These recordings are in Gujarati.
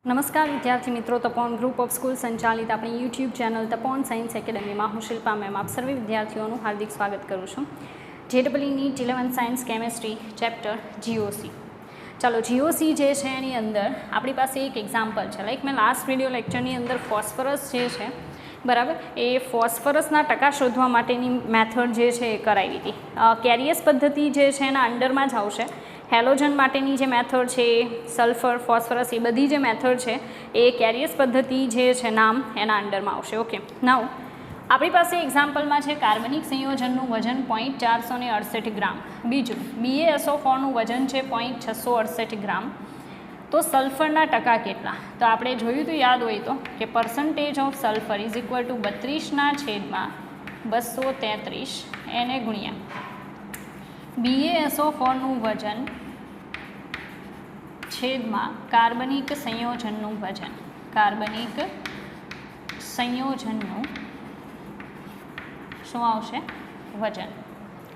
નમસ્કાર વિદ્યાર્થી મિત્રો, તપોન ગ્રુપ ઓફ સ્કૂલ સંચાલિત આપણી યુટ્યુબ ચેનલ તપોન સાયન્સ એકેડમીમાં હું શિલ્પા મેમ આપ સર્વે વિદ્યાર્થીઓનું હાર્દિક સ્વાગત કરું છું. JEE NEET 11 science chemistry chapter GOC. ચાલો, GOC જે છે એની અંદર આપણી પાસે એક એક્ઝામ્પલ છે. લાઈક મેં લાસ્ટ વિડીયો લેક્ચરની અંદર ફોસ્ફરસ જે છે બરાબર, એ ફોસ્ફરસના ટકા શોધવા માટેની મેથડ જે છે એ કરાવી હતી. કેરિયસ પદ્ધતિ જે છે એના અંડરમાં જ આવશે. હેલોજન માટેની જે મેથડ છે, સલ્ફર, ફોસ્ફરસ, એ બધી જે મેથડ છે એ કેરિયસ પદ્ધતિ જે છે નામ એના અંડરમાં આવશે. ઓકે, નાઉ આપણી પાસે એક્ઝામ્પલમાં છે કાર્બનિક સંયોજનનું વજન 0.468 ગ્રામ. બીજું, BaSO4નું વજન છે 0.668 ગ્રામ. તો સલ્ફરના ટકા કેટલા? તો આપણે જોયું તો યાદ હોય તો કે percentage of sulphur is equal two 32/233 એને ગુણ્યા BaSO4નું વજન છેદમાં કાર્બનિક સંયોજનનું વજન. કાર્બનિક સંયોજનનું શું આવશે? વજન.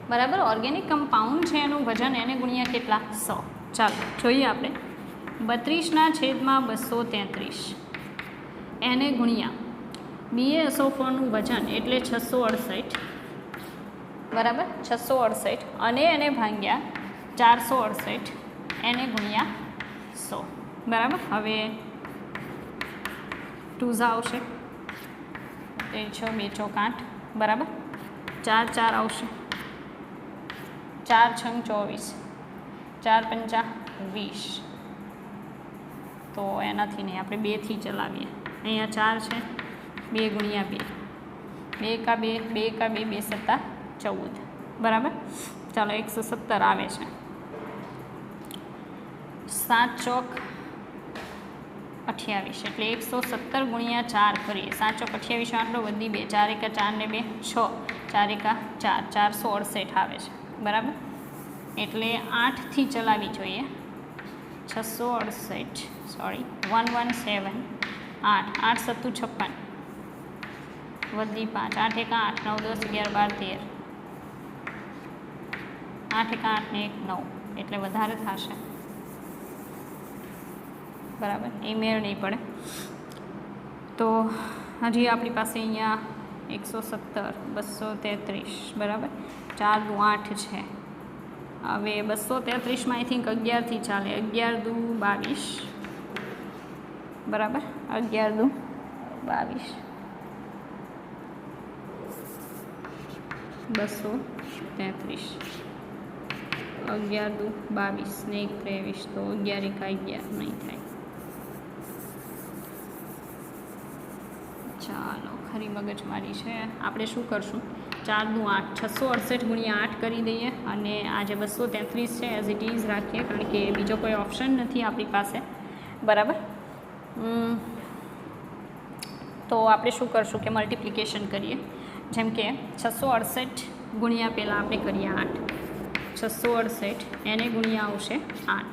બરાબર, ઓર્ગેનિક કમ્પાઉન્ડ છે એનું વજન એને ગુણ્યા કેટલા? 100. ચાલો જોઈએ આપણે. 32/233 એને ગુણ્યા BaSO4નું વજન એટલે 668. બરાબર, 668 અને એને ભાગ્યા 468 એને ગુણ્યા 100. બરાબર, હવે 2 આવશે, 6 2 ચોક 8. બરાબર, 4 4 આવશે, 4 6 24, 4 5 20. તો એનાથી નહીં, આપણે 2થી ચલાવીએ. અહીંયા 4 છે, 2 ગુણ્યા 2, 2 કા 2, 2 કા 2, 2 સત્તા 14. બરાબર, ચાલો 117 આવે છે. 7 ચોક 28 એટલે 117 ગુણ્યા 4 કરીએ. 7 ચોક 28 આટલો વધી 2, 4 એકા 4 ને 2 6, 4 એકા 4, 468 આવે છે. બરાબર, એટલે 8થી ચલાવી જોઈએ. 668 સોરી 117 8, 8 સત્તું 56 વધી 5, 8 એકા 8, 9 10 11 12 13, 8 એકા 8 ને 1 9 એટલે વધારે થશે. બરાબર, એ મેળ નહીં પડે. તો હજી આપણી પાસે અહીંયા 117 233 બરાબર, 4 દુ 8 છે. હવે 233માં આઈ થિંક 11થી ચાલે. 11 દુ 22 બરાબર, 11 દુ 22 233, 11 દુ 22 ને 1 23, તો 11 એકા 11 નહીં થાય. ચાલો, ખરી મગજમારી છે. આપણે શું કરશું? 4 દુ 8, 668 ગુણ્યા 8 કરી દઈએ અને આ જે 233 છે એઝ ઇટ ઇઝ રાખીએ, કારણ કે બીજો કોઈ ઓપ્શન નથી આપણી પાસે. બરાબર, તો આપણે શું કરશું કે મલ્ટિપ્લિકેશન કરીએ. જેમ કે 668 ગુણ્યા પહેલાં આપણે કરીએ 8, 668 એને ગુણ્યા આવશે 8.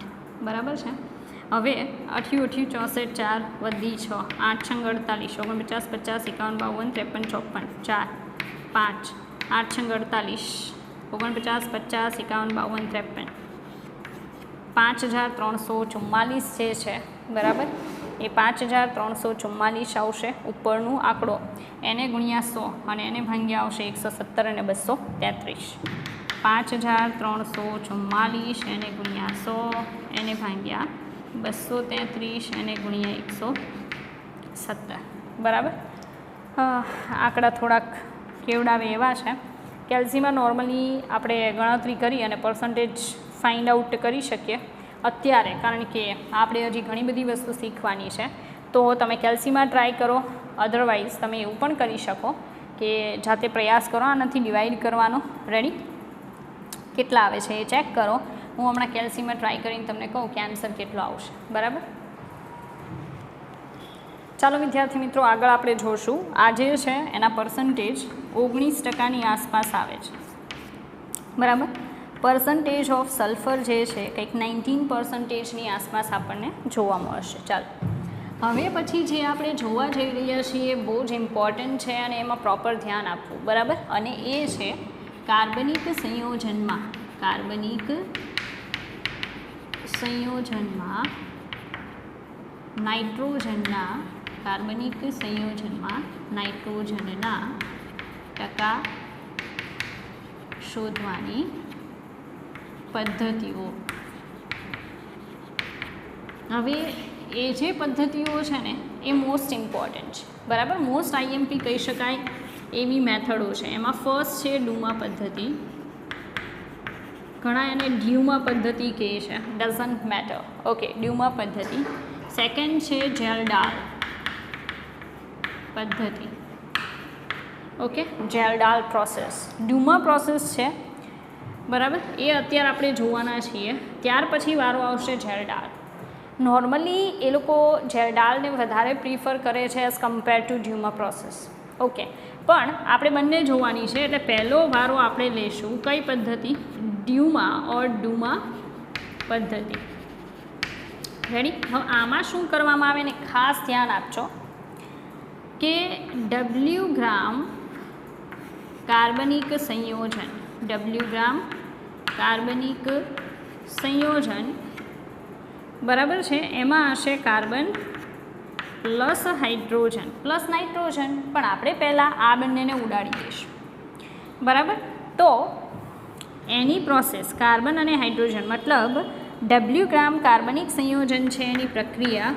બરાબર છે. હવે 88 64 4 વધી 6, 8 6 48, 49 50 51 52 53 54 4 5, 8 6 48, 49 50 51 52 53, 5344 જે છે બરાબર, એ 5344 આવશે ઉપરનું આંકડો. એને ગુણ્યા 100 અને એને ભાગ્યા આવશે 117 અને 233. 5344 એને ગુણ્યા 100 એને ભાગ્યા 233 એને ગુણ્યા 117. બરાબર, આંકડા થોડાક કેવડાવે એવા છે. કેલ્સીમાં નોર્મલી આપણે ગણતરી કરી અને પર્સન્ટેજ ફાઇન્ડ આઉટ કરી શકીએ અત્યારે, કારણ કે આપણે હજી ઘણી બધી વસ્તુ શીખવાની છે. તો તમે કેલ્સીમાં ટ્રાય કરો, અધરવાઇઝ તમે એવું પણ કરી શકો કે જાતે પ્રયાસ કરો. આનાથી ડિવાઈડ કરવાનો. રેડી? કેટલા આવે છે એ ચેક કરો. હું હમણાં કેલ્સીમાં ટ્રાય કરીને તમને કહું કે આન્સર કેટલો આવશે. બરાબર, ચાલો વિદ્યાર્થી મિત્રો, આગળ આપણે જોશું. આ જે છે એના પર્સન્ટેજ 19% આસપાસ આવે છે. બરાબર, પર્સન્ટેજ ઓફ સલ્ફર જે છે કંઈક 19%ની આસપાસ આપણને જોવા મળશે. ચાલો, હવે પછી જે આપણે જોવા જઈ રહ્યા છીએ એ બહુ જ ઇમ્પોર્ટન્ટ છે અને એમાં પ્રોપર ધ્યાન આપવું. બરાબર, અને એ છે કાર્બનિક સંયોજનમાં. કાર્બનિક સંયોજનમાં નાઇટ્રોજનના કાર્બનિક સંયોજનમાં નાઇટ્રોજનના ટકા શોધવાની પદ્ધતિઓ. હવે એ જે પદ્ધતિઓ છે ને એ મોસ્ટ ઇમ્પોર્ટન્ટ છે, બરાબર. મોસ્ટ આઈએમપી કહી શકાય એવી મેથડો છે. એમાં ફર્સ્ટ છે ડુમા પદ્ધતિ. ઘણા એને ડ્યુમા પદ્ધતિ કહે છે, ડઝન્ટ મેટર. ઓકે, ડ્યુમા પદ્ધતિ. સેકન્ડ છે જેલ્ડાલ પદ્ધતિ. Okay, Kjeldahl process. Dumas process છે, બરાબર, એ અત્યારે આપણે જોવાના છીએ. ત્યાર પછી વારો આવશે જેલ્ડાલ. નોર્મલી એ લોકો જેલ્ડાલને વધારે પ્રિફર કરે છે as compare to Dumas process. Okay, પણ આપણે બંને જોવાની છે, એટલે પહેલો વારો આપણે લઈશું કઈ પદ્ધતિ? ડ્યુમા ઓર ડુમા પદ્ધતિ. રેડી? હવે આમાં શું કરવામાં આવે ને ખાસ ધ્યાન આપજો કે W ગ્રામ કાર્બનિક સંયોજન, W ગ્રામ કાર્બનિક સંયોજન, બરાબર છે, એમાં હશે carbon plus hydrogen plus nitrogen. પણ આપણે પહેલાં આ બંનેને ઉડાડી દઈશું, બરાબર. તો એની પ્રોસેસ કાર્બન અને હાઇડ્રોજન, મતલબ W ગ્રામ કાર્બનિક સંયોજન છે એની પ્રક્રિયા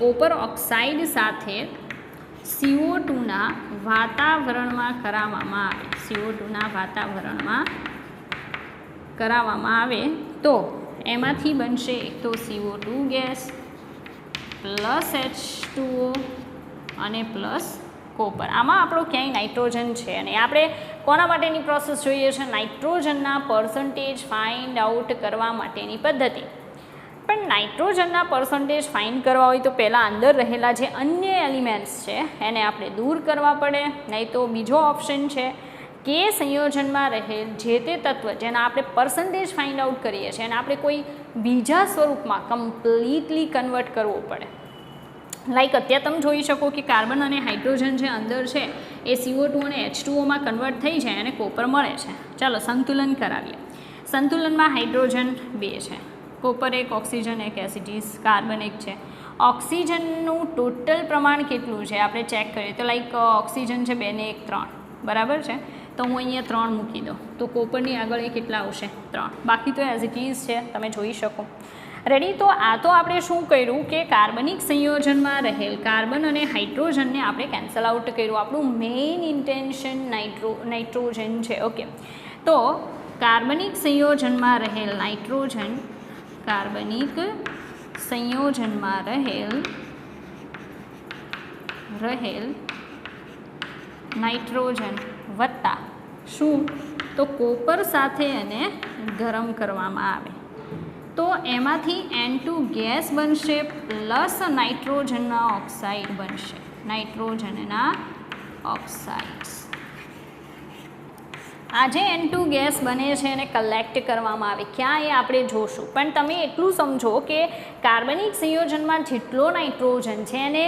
કોપર ઓક્સાઇડ સાથે CO2ના વાતાવરણમાં કરાવવામાં આવે. CO2ના વાતાવરણમાં કરાવવામાં આવે તો એમાંથી બનશે એક તો CO2 ગેસ પ્લસ H2O અને પ્લસ કોપર. આમાં આપણો ક્યાંય નાઇટ્રોજન છે અને આપણે કોના માટેની પ્રોસેસ જોઈએ છે? નાઇટ્રોજનના પર્સન્ટેજ ફાઇન્ડ આઉટ કરવા માટેની પદ્ધતિ. પણ નાઇટ્રોજનના પર્સન્ટેજ ફાઇન્ડ કરવા હોય તો પહેલાં અંદર રહેલા જે અન્ય એલિમેન્ટ્સ છે એને આપણે દૂર કરવા પડે. નહીં તો બીજો ઓપ્શન છે કે સંયોજનમાં રહેલ જે તે તત્વ જેના આપણે પર્સન્ટેજ ફાઇન્ડ આઉટ કરીએ છીએ એને આપણે કોઈ બીજા સ્વરૂપમાં કમ્પ્લીટલી કન્વર્ટ કરવું પડે. લાઈક અત્યારે તમે જોઈ શકો કે કાર્બન અને હાઇડ્રોજન જે અંદર છે એ CO2 અને H2Oમાં કન્વર્ટ થઈ જાય અને કોપર મળે છે. ચાલો સંતુલન કરાવીએ. સંતુલનમાં હાઇડ્રોજન 2 છે, કોપર 1, ઓક્સિજન 1, એસિટીઝ કાર્બન 1 છે. ઓક્સિજનનું ટોટલ પ્રમાણ કેટલું છે આપણે ચેક કરીએ તો લાઈક ઓક્સિજન છે 2 ને 1 3, બરાબર છે. તો હું અહીંયા 3 મૂકી દઉં તો કોપરની આગળ એ કેટલા આવશે? 3. બાકી તો એસિટીઝ છે, તમે જોઈ શકો. રેડી? તો આ તો આપણે શું કર્યું કે કાર્બનિક સંયોજનમાં રહેલ કાર્બન અને હાઇડ્રોજનને આપણે કેન્સલ આઉટ કર્યું. આપણું મેઇન ઇન્ટેન્શન નાઇટ્રોજન છે. ઓકે, તો કાર્બનિક સંયોજનમાં રહેલ નાઇટ્રોજન, કાર્બનિક સંયોજનમાં રહેલ નાઇટ્રોજન વત્તા શું? તો કોપર સાથે એને ગરમ કરવામાં આવે તો એમાંથી N2 ગેસ બનશે પ્લસ નાઇટ્રોજનના ઓક્સાઇડ બનશે. નાઇટ્રોજનના ઓક્સાઇડ્સ. આ જે N2 ગેસ બને છે એને કલેક્ટ કરવામાં આવે. ક્યાં એ આપણે જોશું, પણ તમે એટલું સમજો કે કાર્બનિક સંયોજનમાં જેટલો નાઇટ્રોજન છે એને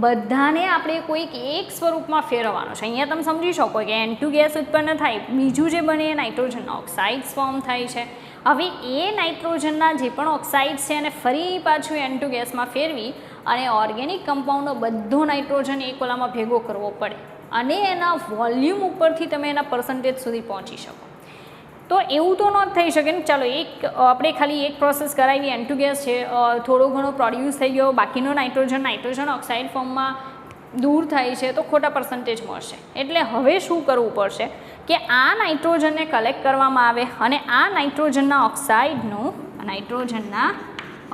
બધાને આપણે કોઈક એક સ્વરૂપમાં ફેરવવાનો છે. અહીંયા તમે સમજી શકો કે N2 ગેસ ઉત્પન્ન થાય, બીજું જે બને એ નાઇટ્રોજનના ઓક્સાઇડ્સ ફોર્મ થાય છે. હવે એ નાઇટ્રોજનના જે પણ ઓક્સાઇડ્સ છે એને ફરી પાછું N2 ગેસમાં ફેરવી અને ઓર્ગેનિક કમ્પાઉન્ડનો બધો નાઇટ્રોજન એક ઓલામાં ભેગો કરવો પડે અને એના વોલ્યુમ ઉપરથી તમે એના પર્સન્ટેજ સુધી પહોંચી શકો. તો એવું તો ન થઈ શકે ને. ચાલો આપણે ખાલી એક પ્રોસેસ કરાવી, N2 ગેસ છે, થોડો ઘણો પ્રોડ્યુસ થઈ ગયો, બાકીનો નાઇટ્રોજન ઓક્સાઇડ ફોર્મમાં દૂર થાય છે તો ખોટા પર્સન્ટેજ મળશે. એટલે હવે શું કરવું પડશે કે આ નાઇટ્રોજનને કલેક્ટ કરવામાં આવે અને આ નાઇટ્રોજનના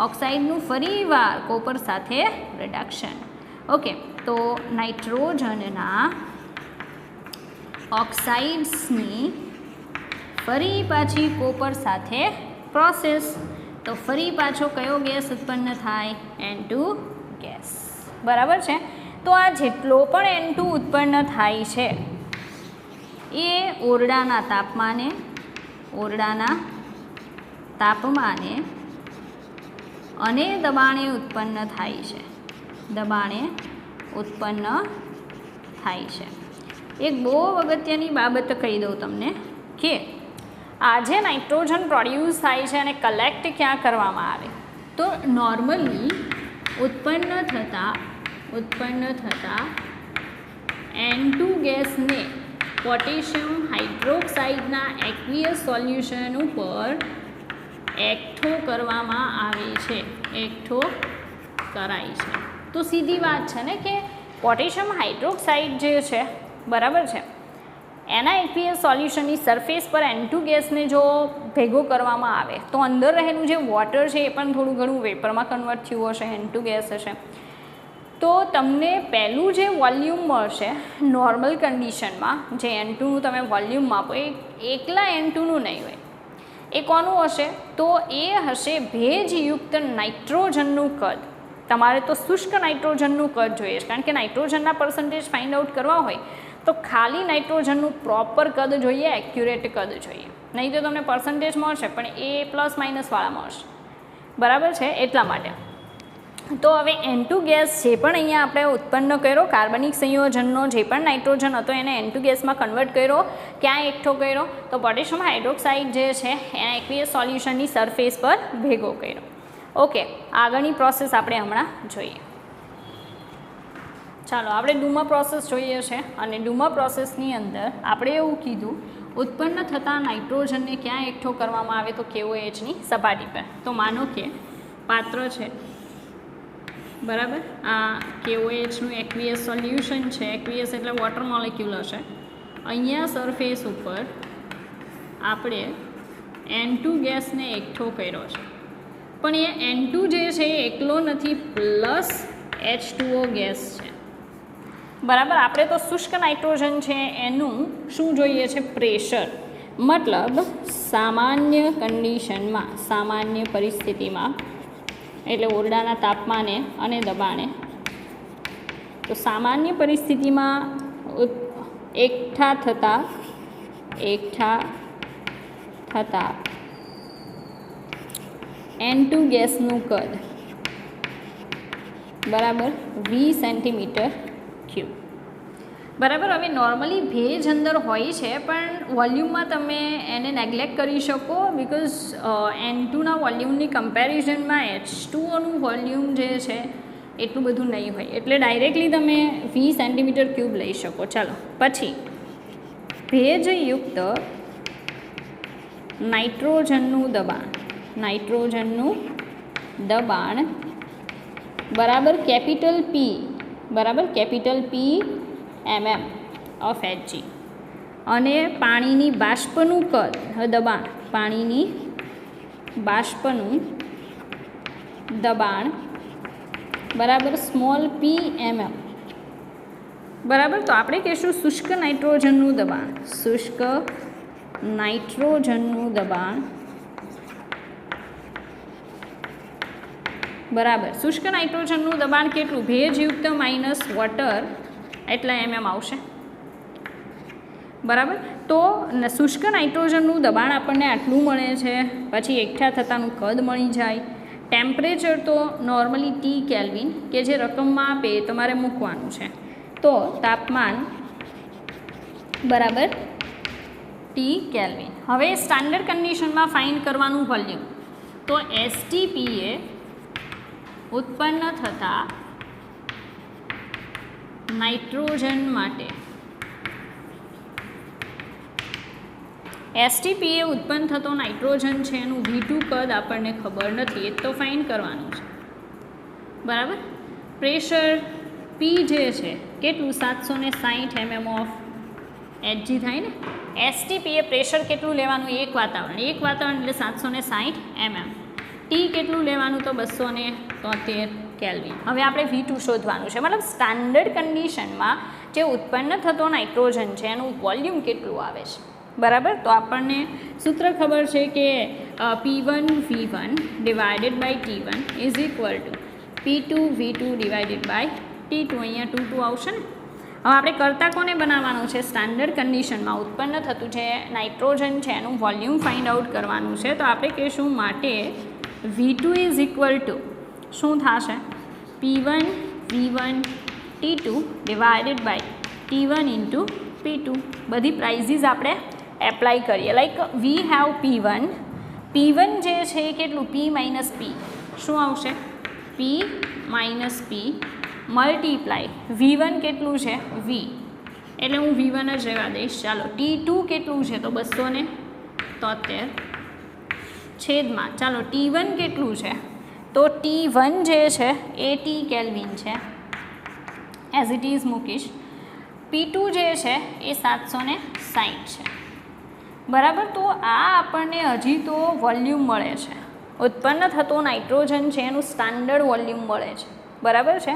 ઓક્સાઇડનું ફરીવાર કોપર સાથે રિડક્શન. ઓકે, તો નાઇટ્રોજનના ઓક્સાઇડ્સની ફરી પાછી કોપર સાથે પ્રોસેસ. તો ફરી પાછો કયો ગેસ ઉત્પન્ન થાય? N2 ગેસ, બરાબર છે. તો આ જેટલો પણ N2 ઉત્પન્ન થાય છે એ ઓરડાના તાપમાને અને દબાણે ઉત્પન્ન થાય છે. એક બહુ અગત્યની બાબત કહી દઉં તમને કે આ જે નાઇટ્રોજન પ્રોડ્યુસ થાય છે અને કલેક્ટ ક્યાં કરવામાં આવે, તો નોર્મલી ઉત્પન્ન થતા N2 ગેસને પોટેશિયમ હાઇડ્રોક્સાઇડના એક્વિયસ સોલ્યુશન ઉપર એકઠો કરવામાં આવે છે, એકઠો કરાય છે. તો સીધી વાત છે ને કે પોટેશિયમ હાઇડ્રોક્સાઇડ જે છે બરાબર છે એના એક્વિયસ સોલ્યુશનની સરફેસ પર N2 ગેસને જો ભેગો કરવામાં આવે તો અંદર રહેલું જે વોટર છે એ પણ થોડું ઘણું વેપરમાં કન્વર્ટ થયું હશે, N2 ગેસ હશે. તો તમને પહેલું જે વોલ્યુમ મળશે નોર્મલ કન્ડિશનમાં, જે N2નું તમે વોલ્યુમ માપો એ એકલા N2નું નહીં હોય, એ કોનું હશે, તો એ હશે ભેજયુક્ત નાઇટ્રોજનનું કદ. તમારે તો શુષ્ક નાઇટ્રોજનનું કદ જોઈએ છે, કારણ કે નાઇટ્રોજનના પર્સન્ટેજ ફાઇન્ડ આઉટ કરવા હોય તો ખાલી નાઇટ્રોજનનું પ્રોપર કદ જોઈએ, એક્યુરેટ કદ જોઈએ. નહીં તો તમને પર્સન્ટેજ મળશે પણ એ પ્લસ માઇનસવાળા મળશે, બરાબર છે. એટલા માટે તો હવે N2 ગેસ જે પણ અહીંયા આપણે ઉત્પન્ન કર્યો, કાર્બનિક સંયોજનનો જે પણ નાઇટ્રોજન હતો એને N2 ગેસમાં કન્વર્ટ કર્યો, ક્યાં એકઠો કર્યો, તો પોટેશિયમ હાઇડ્રોક્સાઇડ જે છે એના એક્વિયસ સોલ્યુશનની સરફેસ પર ભેગો કર્યો. ઓકે, આગળની પ્રોસેસ આપણે હમણાં જોઈએ. ચાલો આપણે ડુમા પ્રોસેસ જોઈએ છે, અને ડુમા પ્રોસેસની અંદર આપણે એવું કીધું ઉત્પન્ન થતા નાઇટ્રોજનને ક્યાં એકઠો કરવામાં આવે, તો KOHની સપાટી પર. તો માનો કે પાત્ર છે બરાબર, આ KOHનું એક્વિયસ સોલ્યુશન છે, એક્વિયસ એટલે વોટર મોલેક્યુલ હશે. અહીંયા સરફેસ ઉપર આપણે N2 ગેસને એકઠો કર્યો છે, પણ એ N2 જે છે એ એકલો નથી, પ્લસ H2O ગેસ છે, બરાબર. આપણે તો શુષ્ક નાઇટ્રોજન છે એનું શું જોઈએ છે, પ્રેશર. મતલબ સામાન્ય કન્ડિશનમાં, સામાન્ય પરિસ્થિતિમાં, એટલે ઓરડાના તાપમાને અને દબાણે, તો સામાન્ય પરિસ્થિતિમાં એકઠા થતા N2 ગેસનું કદ બરાબર 20 સેન્ટીમીટર ક્યુબ, બરાબર. હવે નોર્મલી ભેજ અંદર હોય છે પણ વોલ્યુમમાં તમે એને નેગ્લેક્ટ કરી શકો, બિકોઝ N2ના વોલ્યુમની કમ્પેરિઝનમાં H2Oનું વોલ્યુમ જે છે એટલું બધું નહીં હોય, એટલે ડાયરેક્ટલી તમે 20 સેન્ટીમીટર ક્યુબ લઈ શકો. ચાલો પછી ભેજયુક્ત નાઇટ્રોજનનું દબાણ બરાબર capital P mm of Hg, અને પાણીની બાષ્પનું કદ, દબાણ, પાણીની બાષ્પનું દબાણ બરાબર સ્મોલ p mm, બરાબર. તો આપણે કહીશું શુષ્ક નાઇટ્રોજનનું દબાણ બરાબર. શુષ્ક નાઇટ્રોજનનું દબાણ કેટલું, ભેજયુક્ત માઇનસ વોટર એટલે mm આવશે, બરાબર. તો શુષ્ક નાઇટ્રોજનનું દબાણ આપણને આટલું મળે છે, પછી એકઠા થતાનું કદ મળી જાય. ટેમ્પરેચર તો નોર્મલી T કેલ્વિન, કે જે રકમમાં આપે તમારે મૂકવાનું છે, તો તાપમાન બરાબર T કેલ્વિન. હવે સ્ટાન્ડર્ડ કન્ડિશનમાં ફાઇન્ડ કરવાનું વોલ્યુમ, તો STPA ઉત્પન્ન થતા નાઇટ્રોજન માટે, STPA ઉત્પન્ન થતો નાઇટ્રોજન છે એનું V2 કદ આપણને ખબર નથી, એ તો ફાઇન્ડ કરવાનું છે, બરાબર. પ્રેશર P જે છે કેટલું, 760 mm ઓફ Hg થાય ને. STPA પ્રેશર કેટલું લેવાનું, એક વાતાવરણ એટલે 760 mm. T કેટલું લેવાનું, તો 273 કેલ્વિન. હવે આપણે V2 શોધવાનું છે, મતલબ સ્ટાન્ડર્ડ કન્ડિશનમાં જે ઉત્પન્ન થતો નાઇટ્રોજન છે એનું વોલ્યુમ કેટલું આવે છે, બરાબર. તો આપણને સૂત્ર ખબર છે કે P1 V1 divided by T1 is equal to P2 V2 divided by T2. અહીંયા 2 આવશે ને. હવે આપણે કરતાં કોને બનાવવાનું છે, સ્ટાન્ડર્ડ કન્ડિશનમાં ઉત્પન્ન થતું જે નાઇટ્રોજન છે એનું વોલ્યુમ ફાઇન્ડ આઉટ કરવાનું છે. તો આપણે કહીશું માટે V2 ઇઝ ઇક્વલ ટુ શું થશે, P1 V1 T2 divided by T1 into P2. બધી પ્રાઇઝીસ આપણે એપ્લાય કરીએ. Like we have P1. P1 જે છે એ કેટલું P માઇનસ P શું આવશે P minus P multiply V1 કેટલું છે V એટલે હું V1 જ રહેવા દઈશ. ચાલો T2 કેટલું છે તો 273 છેદમાં ચાલો T1 કેટલું છે તો T1 જે છે એ T કેલ્વિન છે એઝ ઇટ ઇઝ મૂકીશ. P2 જે છે એ 760 છે બરાબર. તો આ આપણને હજી તો વોલ્યુમ મળે છે, ઉત્પન્ન થતો નાઇટ્રોજન છે એનું સ્ટાન્ડર્ડ વોલ્યુમ મળે છે બરાબર છે.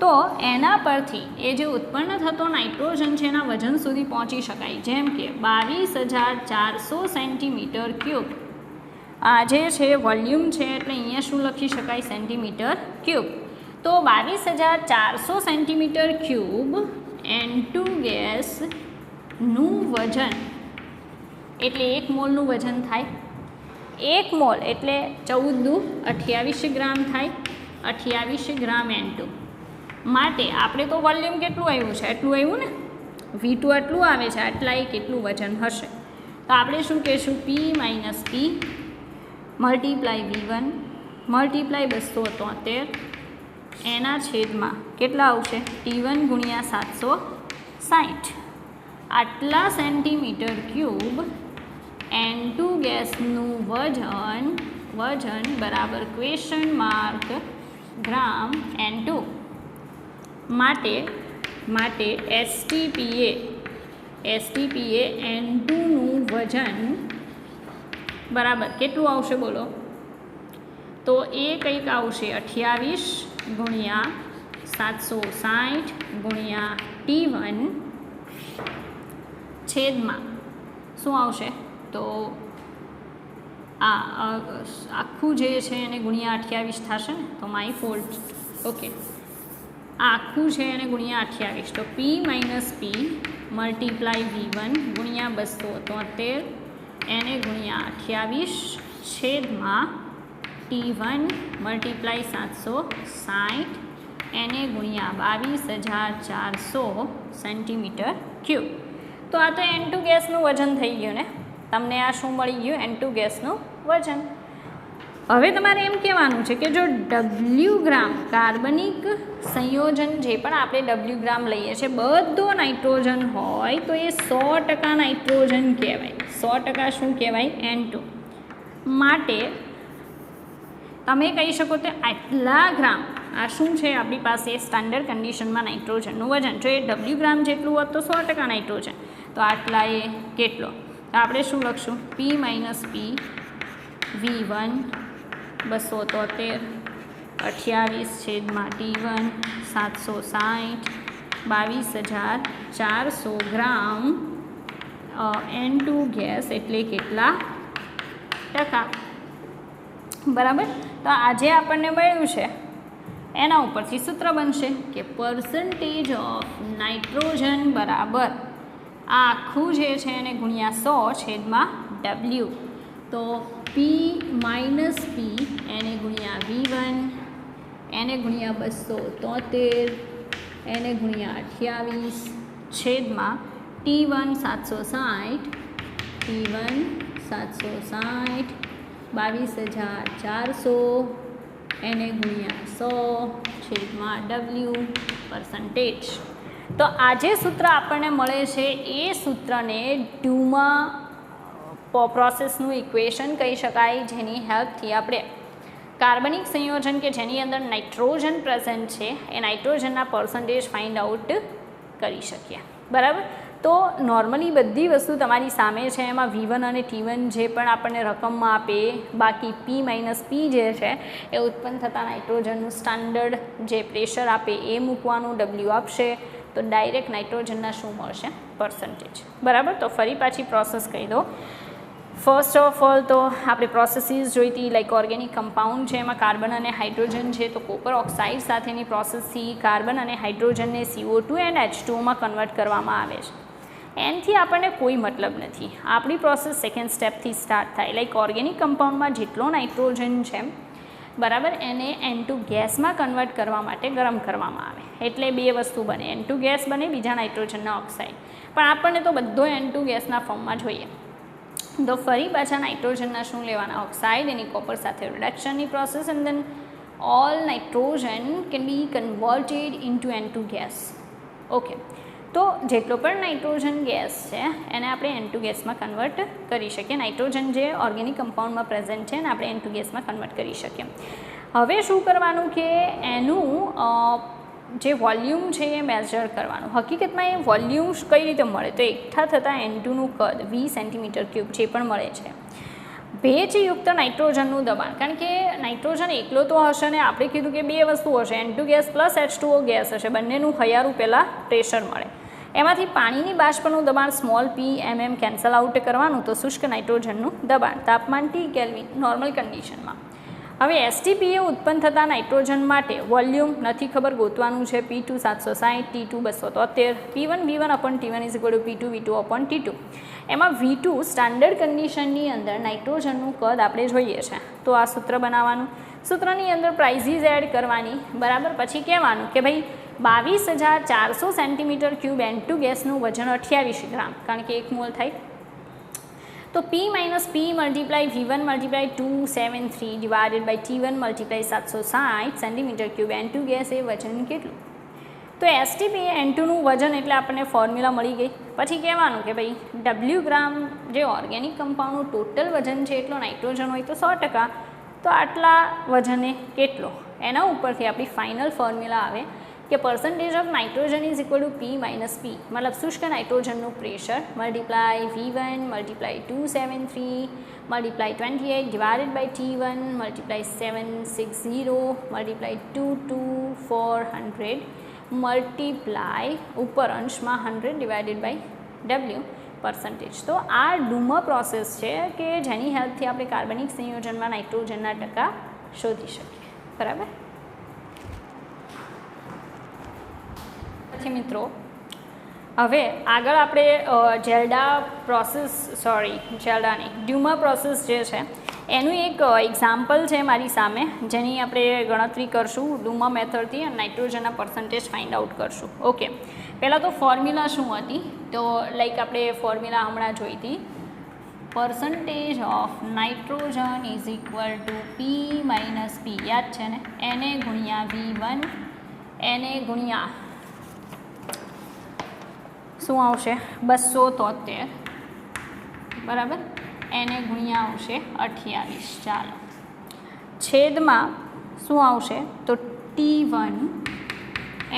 તો એના પરથી એ જે ઉત્પન્ન થતો નાઇટ્રોજન છે એના વજન સુધી પહોંચી શકાય. જેમ કે 22,400 સેન્ટીમીટર ક્યુબ આ જે છે વોલ્યુમ છે એટલે અહીંયા શું લખી શકાય સેન્ટીમીટર ક્યુબ. તો 22,400 સેન્ટીમીટર ક્યુબ N2 ગેસનું વજન એટલે 1 મોલનું વજન થાય. 1 મોલ એટલે 14 દુ 28 ગ્રામ થાય. 28 ગ્રામ N2 માટે આપણે તો વોલ્યુમ કેટલું આવ્યું છે એટલું આવ્યું ને, V2 આટલું આવે છે આટલા કેટલું વજન હશે. તો આપણે શું કહીશું P minus P multiply V1 multiply 273 એના છેદમાં કેટલા આવશે T1 ગુણ્યા 760 આટલા સેન્ટીમીટર ક્યુબ N2 ગેસનું વજન બરાબર ક્વેશ્ચન માર્ક ગ્રામ N2 માટે STPA N2નું વજન બરાબર કેટલું આવશે બોલો તો એ કંઈક આવશે 28 ગુણ્યા 760 ગુણ્યા T1 છેદમાં શું આવશે તો આખું જે છે એને ગુણ્યા 28 થશે ને તો માય ફોલ્ટ. ઓકે આખું છે એને ગુણ્યા 28 તો P minus P multiply V1 ગુણ્યા 273 એને ગુણ્યા 28 છેદમાં T1 મલ્ટીપ્લાય 760 એને ગુણ્યા 22,400 સેન્ટીમીટર ક્યુબ. તો આ તો N2 ગેસનું વજન થઈ ગયું ને, તમને આ શું મળી ગયું N2 ગેસનું વજન. હવે તમારે એમ કહેવાનું છે કે જો W ગ્રામ કાર્બનિક સંયોજન જે પણ આપણે W ગ્રામ લઈએ છીએ બધો નાઇટ્રોજન હોય તો એ 100% નાઇટ્રોજન કહેવાય. 100% શું કહેવાય N2 માટે તમે કહી શકો તો આટલા ગ્રામ આ શું છે આપણી પાસે સ્ટાન્ડર્ડ કન્ડિશનમાં નાઇટ્રોજનનું વજન. જો એ W ગ્રામ જેટલું હોત તો 100% નાઇટ્રોજન તો આટલા એ કેટલો તો આપણે શું લખશું P માઇનસ P V1 273 28 છેદમાં T1 760 22,400 ગ્રામ N2 ગેસ એટલે કેટલા ટકા બરાબર. તો આજે આપણને મળ્યું છે એના ઉપરથી સૂત્ર બનશે કે પર્સન્ટેજ ઓફ નાઇટ્રોજન બરાબર આખું જે છે એને ગુણ્યા 100 છેદમાં W. તો P માઇનસ P એને ગુણ્યા V1 એને ગુણ્યા 273 એને ગુણ્યા 28 છેદમાં T1 760 22,400 એને ગુણ્યા 100 છેદમાં W પર્સન્ટેજ. તો આ જે સૂત્ર આપણને મળે છે એ સૂત્રને ડ્યુમા પ્રોસેસનું ઇક્વેશન કહી શકાય, જેની હેલ્પથી આપણે કાર્બનિક સંયોજન કે જેની અંદર નાઇટ્રોજન પ્રેઝન્ટ છે એ નાઇટ્રોજનના પર્સન્ટેજ ફાઇન્ડ આઉટ કરી શકીએ બરાબર. તો નોર્મલી બધી વસ્તુ તમારી સામે છે, એમાં V1 અને T1 જે પણ આપણને રકમમાં આપે, બાકી P માઇનસ P જે છે એ ઉત્પન્ન થતા નાઇટ્રોજનનું સ્ટાન્ડર્ડ જે પ્રેશર આપે એ મૂકવાનું, W આપશે તો ડાયરેક્ટ નાઇટ્રોજનના શું મળશે પર્સન્ટેજ બરાબર. તો ફરી પાછી પ્રોસેસ કહી દો. ફર્સ્ટ ઓફ ઓલ તો આપણે પ્રોસેસીસ જોઈતી લાઈક ઓર્ગેનિક કમ્પાઉન્ડ છે એમાં કાર્બન અને હાઇડ્રોજન છે તો કોપર ઓક્સાઇડ સાથેની પ્રોસેસથી કાર્બન અને હાઇડ્રોજનને CO2 એન્ડ H2ઓમાં કન્વર્ટ કરવામાં આવે છે. એનથી આપણને કોઈ મતલબ નથી, આપણી પ્રોસેસ સેકન્ડ સ્ટેપથી સ્ટાર્ટ થાય. લાઈક ઓર્ગેનિક કમ્પાઉન્ડમાં જેટલો નાઇટ્રોજન છે બરાબર, એને N2 ગેસમાં કન્વર્ટ કરવા માટે ગરમ કરવામાં આવે એટલે બે વસ્તુ બને, N2 ગેસ બને, બીજા નાઇટ્રોજનના ઓક્સાઇડ. પણ આપણને તો બધો N2 ગેસના ફોર્મમાં જોઈએ. તો ફરી પાછા નાઇટ્રોજનના શું લેવાના ઓક્સાઇડ, એની કોપર સાથે રિડક્શનની process, and then all nitrogen can be converted into N2 gas. Okay, તો જેટલો પણ નાઇટ્રોજન ગેસ છે એને આપણે N2 ગેસમાં કન્વર્ટ કરી શકીએ. નાઇટ્રોજન જે ઓર્ગેનિક કમ્પાઉન્ડમાં પ્રેઝન્ટ છે ને આપણે N2 ગેસમાં કન્વર્ટ કરી શકીએ. હવે શું કરવાનું કે એનું જે વોલ્યુમ છે એ મેઝર કરવાનું. હકીકતમાં એ વોલ્યુમ કઈ રીતે મળે, તો એકઠા થતાં N2નું કદ 20 સેન્ટીમીટર ક્યુબ જે પણ મળે છે. ભેજયુક્ત નાઇટ્રોજનનું દબાણ, કારણ કે નાઇટ્રોજન એકલો તો હશે ને, આપણે કીધું કે બે વસ્તુ હશે, N2 gas plus H2O gas હશે, બંનેનું હૈયારું પહેલાં પ્રેશર મળે. એમાંથી પાણીની બાષ્પનું દબાણ small p mm cancel out કરવાનું, તો શુષ્ક નાઇટ્રોજનનું દબાણ તાપમાન T કેલ્વિન નોર્મલ કન્ડિશનમાં. હવે STPA ઉત્પન્ન થતા નાઇટ્રોજન માટે વોલ્યુમ નથી ખબર, ગોતવાનું છે. P2 760, T2 273, P1 V1 upon T1 is equal to P2 V2 upon T2. એમાં V2 સ્ટાન્ડર્ડ કન્ડિશનની અંદર નાઇટ્રોજનનું કદ આપણે જોઈએ છે, તો આ સૂત્ર બનાવવાનું. સૂત્રની અંદર પ્રાઇઝીસ એડ કરવાની, બરાબર. પછી કહેવાનું કે ભાઈ 22,400 સેન્ટીમીટર ક્યુબ N2 ગેસનું વજન 28 ગ્રામ, કારણ કે 1 મોલ થાય. તો P minus P multiply V1 multiply 273 divided by T1 multiply 760 centimetre cube N2 gas એ વજન કેટલું? તો STPA N2નું વજન એટલે આપણને ફોર્મ્યુલા મળી ગઈ. પછી કહેવાનું કે ભાઈ W ગ્રામ જે ઓર્ગેનિક કમ્પાઉન્ડનું ટોટલ વજન છે એટલો નાઇટ્રોજન હોય તો 100%, તો આટલા વજને કેટલો, એના ઉપરથી આપણી ફાઇનલ ફોર્મ્યુલા આવે કે percentage of nitrogen is equal to P minus P, મતલબ શુષ્ક નાઇટ્રોજનનું pressure multiply V1 multiply 273 multiply 28 divided by T1 multiply 760 multiply 22400 multiply ઉપર અંશમાં 100 ડિવાઇડેડ બાય W પર્સન્ટેજ. તો આ ડુમર પ્રોસેસ છે કે જેની હેલ્પથી આપણે કાર્બનિક સંયોજનમાં નાઇટ્રોજનના ટકા શોધી શકીએ, બરાબર. મિત્રો હવે આગળ આપણે ડ્યુમર પ્રોસેસ જે છે એનું એક એક્ઝામ્પલ છે મારી સામે, જેની આપણે ગણતરી કરશું ડ્યુમર મેથડથી અને નાઇટ્રોજનના પર્સન્ટેજ ફાઇન્ડ આઉટ કરશું. ઓકે, પહેલાં તો ફોર્મ્યુલા શું હતી, તો લાઈક આપણે ફોર્મ્યુલા હમણાં જોઈ હતી, percentage of nitrogen is equal to P minus P, યાદ છે ને, Na ગુણ્યા V1 Na ગુણ્યા શું આવશે 273, બરાબર, એને ગુણ્યા આવશે 28. ચાલો, છેદમાં શું આવશે તો T1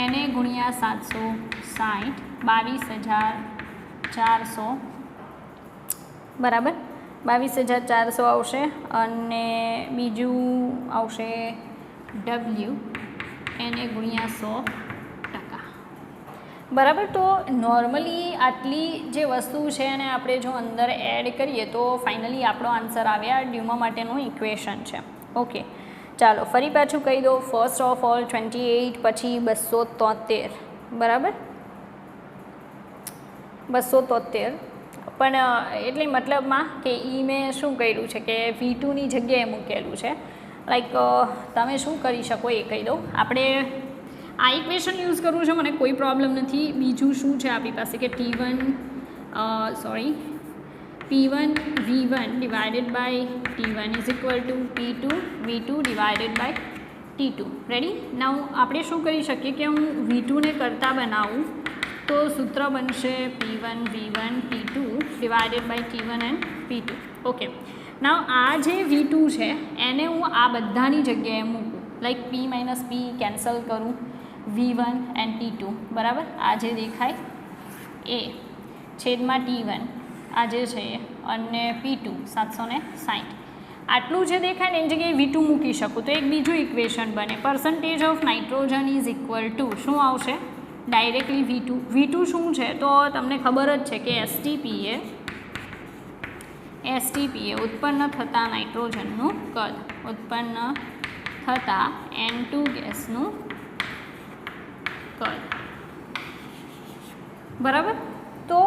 એને ગુણ્યા 760 22,400, બરાબર, 22,400 આવશે. અને બીજું આવશે W એને ગુણ્યા 100, બરાબર. તો નોર્મલી આટલી જે વસ્તુ છે એને આપણે જો અંદર એડ કરીએ તો ફાઇનલી આપણો આન્સર આવે આ ડ્યુમર માટેનું ઇક્વેશન છે. ઓકે, ચાલો ફરી પાછું કહી દો. ફર્સ્ટ ઓફ ઓલ 28, પછી 273, બરાબર, 273. પણ એટલે મતલબમાં કે મેં શું કર્યું છે કે V2ની જગ્યાએ મૂકેલું છે. લાઈક તમે શું કરી શકો એ કહી દો. આપણે આ ઇક્વેશન યુઝ કરવું છે, મને કોઈ પ્રોબ્લેમ નથી. બીજું શું છે આપણી પાસે કે P1 V1 divided by T1 is equal to P2 V2 divided by T2. Ready? Now આપણે શું કરી શકીએ કે હું V2ને કરતાં બનાવું તો સૂત્ર બનશે P1 V1 T2 divided by T1 and P2. Okay, now આ જે V2 છે એને હું આ બધાની જગ્યાએ મૂકું, like P minus P cancel કરું, V1 એન્ડ T2, બરાબર, આ જે દેખાય એ છેદમાં T1 આ જે છે અને P2 760, આટલું જે દેખાય ને એની જગ્યાએ V2 મૂકી શકું તો એક બીજું ઇક્વેશન બને. Percentage of nitrogen is equal two શું આવશે ડાયરેક્ટલી V2 શું છે તો તમને ખબર જ છે કે STPA ઉત્પન્ન થતા નાઇટ્રોજનનું કદ, ઉત્પન્ન થતા N2 ગેસનું કદ, બરાબર. તો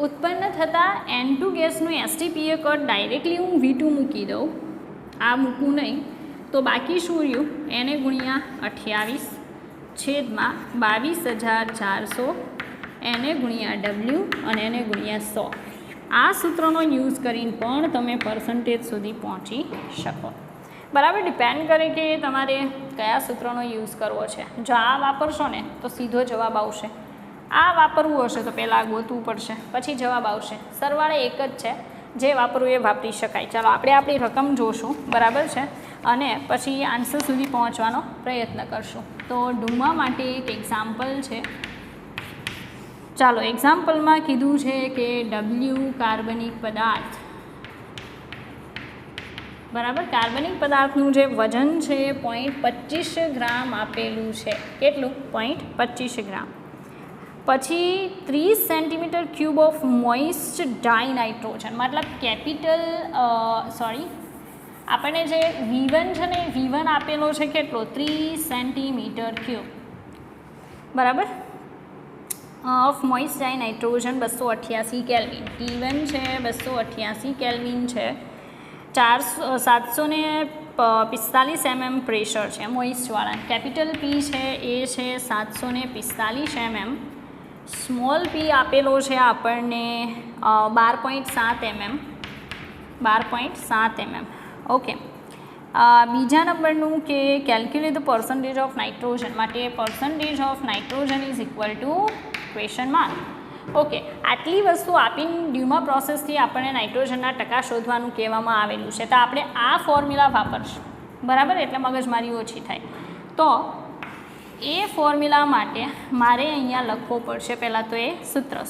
ઉત્પન્ન થતાં N2 ગેસનું STPA કદ ડાયરેક્ટલી હું V2 મૂકી દઉં, આ મૂકું નહીં તો બાકી શું રહ્યું? એને ગુણ્યા 28 છેદમાં 22,400 એને ગુણ્યા ડબલ્યુ અને એને ગુણ્યા 100. આ સૂત્રનો યુઝ કરીને પણ તમે પર્સન્ટેજ સુધી પહોંચી શકો. બરાબર, ડિપેન્ડ કરે કે તમારે કયા સૂત્રનો યુઝ કરવો છે. જો આ વાપરશો ને તો સીધો જવાબ આવશે. આ વાપરવું હશે તો પહેલાં ગોતવું પડશે, પછી જવાબ આવશે. સરવાળે એક જ છે, જે વાપરવું એ વાપરી શકાય. ચાલો આપણે આપણી રકમ જોશું, બરાબર છે, અને પછી આન્સર સુધી પહોંચવાનો પ્રયત્ન કરશું. તો ડુમા માટે એક એક્ઝામ્પલ છે. ચાલો, એક્ઝામ્પલમાં કીધું છે કે ડબલ્યુ કાર્બનિક પદાર્થ, બરાબર, કાર્બનિક પદાર્થનું જે વજન છે 0.25 ગ્રામ આપેલું છે. કેટલું? 0.25 ગ્રામ. પછી 30 સેન્ટીમીટર ક્યુબ ઓફ મોઇસ્ટ ડાયનાઇટ્રોજન, મતલબ કેપિટલ આપણને જે V1 છે ને, V1 આપેલો છે કેટલો? 30 સેન્ટીમીટર ક્યુબ, બરાબર, ઓફ મોઇસ્ટ ડાયનાઇટ્રોજન 288 કેલ્વિન. T1 છે 288 કેલ્વિન છે. 745 mm પ્રેશર છે મોઇસ્ટવાળા. કેપિટલ P છે એ છે 745 mm. સ્મોલ p આપેલો છે આપણને 12.7 mm. 12.7 mm. ઓકે. બીજા નંબરનું કે calculate the percentage of nitrogen માટે percentage of nitrogen is equal to question mark. Okay, આટલી વસ્તુ આપીને ડ્યુમા પ્રોસેસથી આપણને નાઇટ્રોજનના ટકા શોધવાનું કહેવામાં આવેલું છે. તો આપણે આ ફોર્મ્યુલા વાપરશું, બરાબર, એટલે મગજમારી ઓછી થાય. તો એ ફોર્મ્યુલા માટે મારે અહીંયા લખવો પડશે પહેલાં તો એ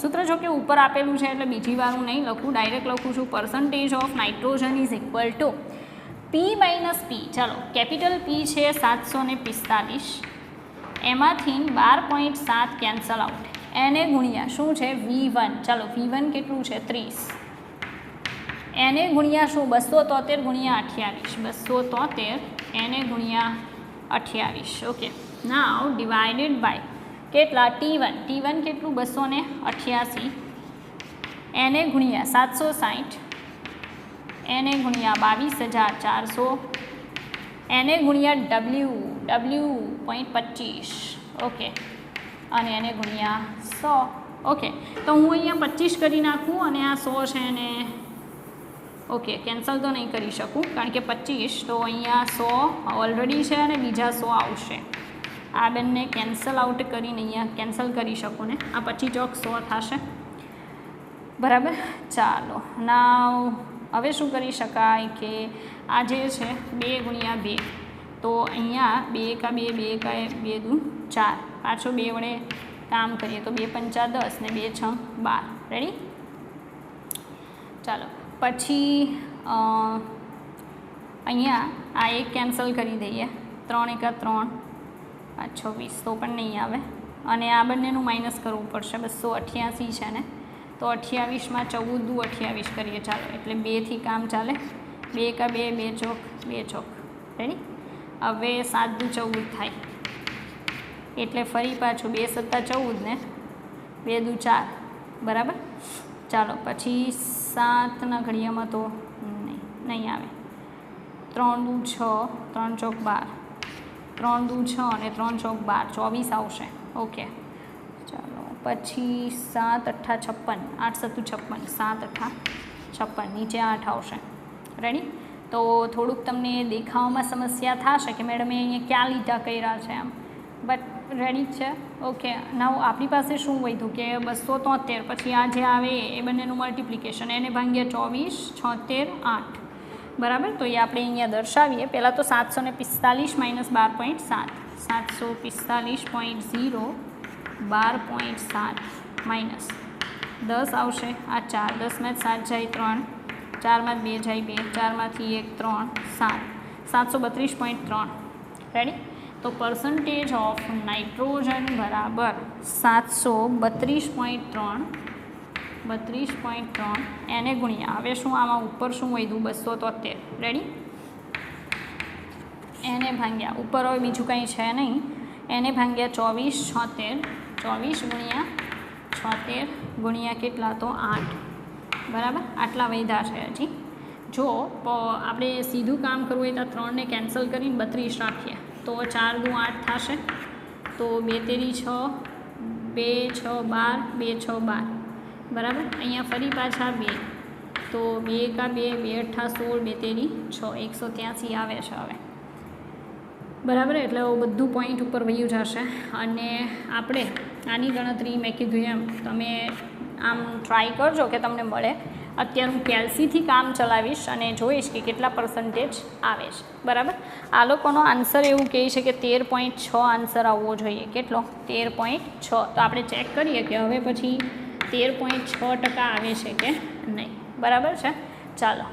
સૂત્ર જો કે ઉપર આપેલું છે એટલે બીજી વાર હું નહીં લખું, ડાયરેક્ટ લખું છું. Percentage of nitrogen is equal to P minus P. ચાલો, કેપિટલ P છે 745, એમાંથી 12.7 કેન્સલ આઉટ. એને ગુણ્યા શું છે? V1. ચાલો, V1 કેટલું છે? 30. એને ગુણ્યા શું? 273 ગુણ્યા 28. 273 એને ગુણ્યા 28. ઓકે, નાવ ડિવાઇડેડ બાય કેટલા? T1. T1 કેટલું? 288. એને ગુણ્યા 760. એને ગુણ્યા 22,400. એને ગુણ્યા W 0.25. ઓકે, અને એને ગુણ્યા 100. ઓકે, તો હું અહીંયા 25 કરી નાખું અને આ 100 છે ને, ઓકે, કેન્સલ તો નહીં કરી શકું કારણ કે 25, તો અહીંયા 100 ઓલરેડી છે અને બીજા 100 આવશે. આ બંને કેન્સલ આઉટ કરીને અહીંયા કેન્સલ કરી શકું ને, આ 25 ચોક 100 થશે, બરાબર. ચાલો, નાવ હવે શું કરી શકાય કે આ જે છે 2 ગુણ્યા 2, તો અહીંયા 2 એકા 2, 2 એકા 2 દૂ 4, પાછો 2 વડે કામ કરીએ તો 2 પંચા 10 ને 2 6 12. રેડી? ચાલો, પછી અહીંયા આ એક કેન્સલ કરી દઈએ. 3 એકા 3, 5 6 20, તો પણ નહીં આવે. અને આ બંનેનું માઇનસ કરવું પડશે. 288 છે ને, તો 28માં 14 દૂ 28 કરીએ. ચાલો, એટલે 2થી કામ ચાલે. 2 એકા 2, 2 ચોક 2 ચોક. રેડી? હવે 7 દૂ 14 થાય, એટલે ફરી પાછું 2 સત્તા 14 ને 2 દૂ 4, બરાબર. ચાલો, પછી 7ના ઘડિયામાં તો નહીં આવે. 3 દૂ 6, 3 ચોક 12, 3 દૂ 6 અને 3 ચોક 12, 24 આવશે. ઓકે, ચાલો, પછી 7 અઠ્ઠા 56, 8 સત્તું 56, 7 અઠ્ઠા 56, નીચે 8 આવશે. રેડી? તો થોડુંક તમને દેખાવામાં સમસ્યા થશે કે મેડમે અહીંયા ક્યાં લીટા કર્યા છે એમ, બટ રેડી છે. ઓકે, નાવ આપણી પાસે શું વધ્યું કે 273, પછી આ જે આવે એ બંનેનું મલ્ટિપ્લિકેશન, એને ભાગ્યા 24, 76, 8, બરાબર. તો એ આપણે અહીંયા દર્શાવીએ. પહેલાં તો 745 માઇનસ 12.7, 745.0 12.7 માઇનસ 10 આવશે. આ 4, 10માં 7 જાય 3, 4માં 2 જાય 2, 4માંથી 1 3, 7, 732.3. રેડી? તો પર્સન્ટેજ ઓફ નાઇટ્રોજન બરાબર 732.3, 32.3 એને ગુણ્યા, હવે શું આમાં ઉપર શું વધ્યું? 273. રેડી? એને ભાગ્યા, ઉપર હવે બીજું કંઈ છે નહીં, એને ભાગ્યા 24, 76, 24 ગુણ્યા 76 ગુણ્યા કેટલા? તો 8, બરાબર. આટલા વધ્યા છે હજી. જો આપણે સીધું કામ કરવું હોય તો 3ને કેન્સલ કરીને 32 રાખીએ તો 4 દુ 8 થશે, તો 2 તેરી 6, 2 6 12, 2 6 12, બરાબર. અહીંયા ફરી પાછા 2, તો 2 એકા 2, 2 અઠ્ઠા 16, 2 તેરી 6, 183 આવે છે હવે, બરાબર. એટલે બધું પોઈન્ટ ઉપર વયું જશે. અને આપણે આની ગણતરી મેં કીધું એમ તમે આમ ટ્રાય કરજો કે તમને મળે. અત્યારે હું કેલ્સીથી કામ ચલાવીશ અને જોઈશ કે કેટલા પર્સન્ટેજ આવે છે, બરાબર. આ લોકોનો આન્સર એવું કહે છે કે 13.6 આન્સર આવવો જોઈએ. કેટલો? 13.6. તો આપણે ચેક કરીએ કે હવે પછી 13.6% આવે છે કે નહીં, બરાબર છે. ચાલો